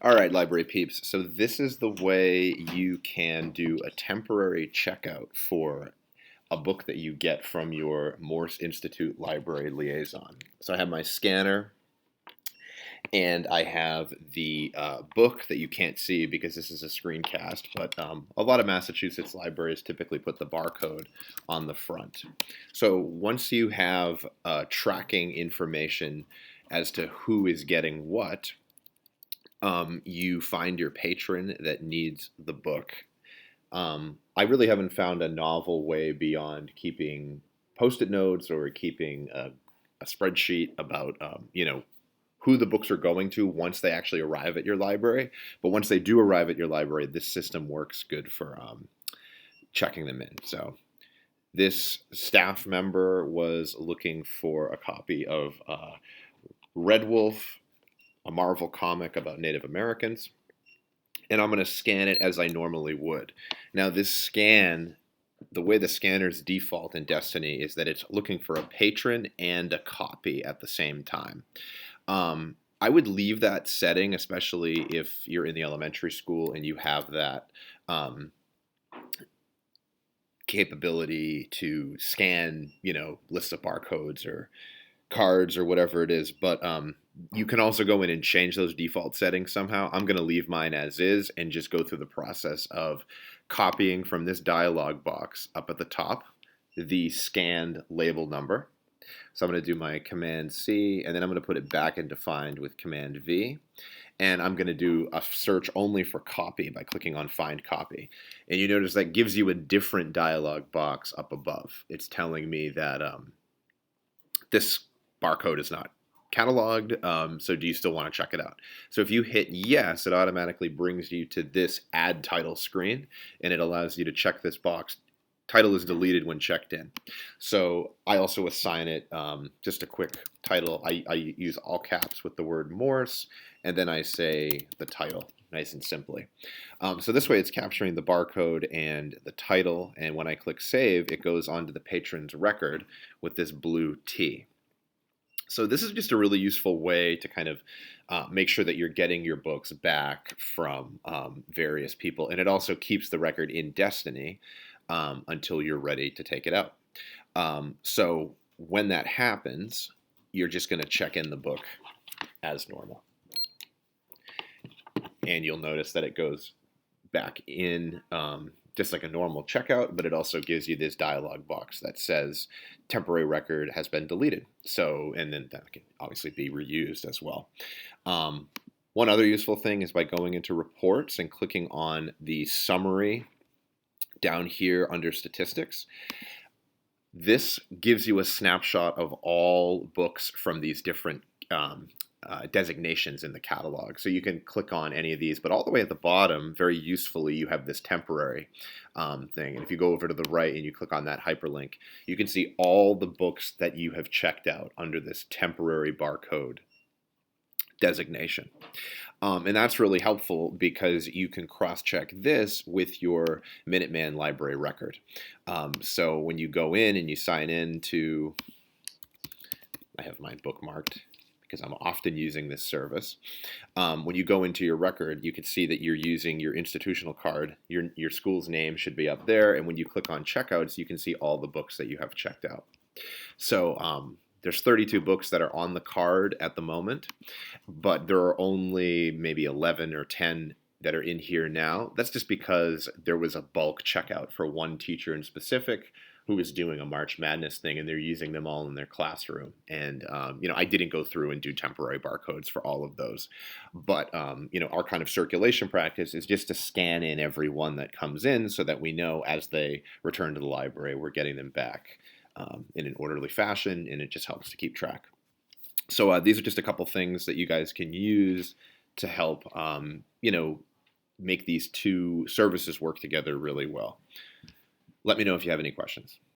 All right, library peeps. So this is the way you can do a temporary checkout for a book that you get from your Morse Institute library liaison. So I have my scanner and I have the book that you can't see because this is a screencast, but a lot of Massachusetts libraries typically put the barcode on the front. So once you have tracking information as to who is getting what, you find your patron that needs the book. I really haven't found a novel way beyond keeping post-it notes or keeping a spreadsheet about who the books are going to once they actually arrive at your library. But once they do arrive at your library, this system works good for checking them in. So this staff member was looking for a copy of Red Wolf, a Marvel comic about Native Americans, and I'm going to scan it as I normally would. Now this scan, the way the scanners default in Destiny is that it's looking for a patron and a copy at the same time. I would leave that setting, especially if you're in the elementary school and you have that capability to scan, lists of barcodes or cards or whatever it is. But you can also go in and change those default settings somehow. I'm going to leave mine as is and just go through the process of copying from this dialog box up at the top the scanned label number. So I'm going to do my Command C, and then I'm going to put it back into Find with Command V. And I'm going to do a search only for copy by clicking on Find Copy. And you notice that gives you a different dialog box up above. It's telling me that this barcode is not cataloged, so do you still want to check it out? So if you hit yes, it automatically brings you to this Add Title screen, and it allows you to check this box. Title is deleted when checked in. So I also assign it just a quick title. I use all caps with the word Morse, and then I say the title, nice and simply. So this way it's capturing the barcode and the title, and when I click Save, it goes onto the patron's record with this blue T. So this is just a really useful way to kind of make sure that you're getting your books back from various people, and it also keeps the record in Destiny until you're ready to take it out. So when that happens, you're just going to check in the book as normal. And you'll notice that it goes back in just like a normal checkout, but it also gives you this dialog box that says temporary record has been deleted. So, and then that can obviously be reused as well. One other useful thing is by going into reports and clicking on the summary down here under statistics. This gives you a snapshot of all books from these different designations in the catalog. So you can click on any of these, but all the way at the bottom, very usefully, you have this temporary thing. And if you go over to the right and you click on that hyperlink, you can see all the books that you have checked out under this temporary barcode designation. And that's really helpful because you can cross-check this with your Minuteman library record. So when you go in and you sign in to, I have mine bookmarked because I'm often using this service. When you go into your record, you can see that you're using your institutional card. Your school's name should be up there, and when you click on checkouts, you can see all the books that you have checked out. So there's 32 books that are on the card at the moment, but there are only maybe 11 or 10 that are in here now. That's just because there was a bulk checkout for one teacher in specific who was doing a March Madness thing, and they're using them all in their classroom. And I didn't go through and do temporary barcodes for all of those, but our kind of circulation practice is just to scan in every one that comes in so that we know as they return to the library, we're getting them back in an orderly fashion, and it just helps to keep track. So these are just a couple things that you guys can use to help, make these two services work together really well. Let me know if you have any questions.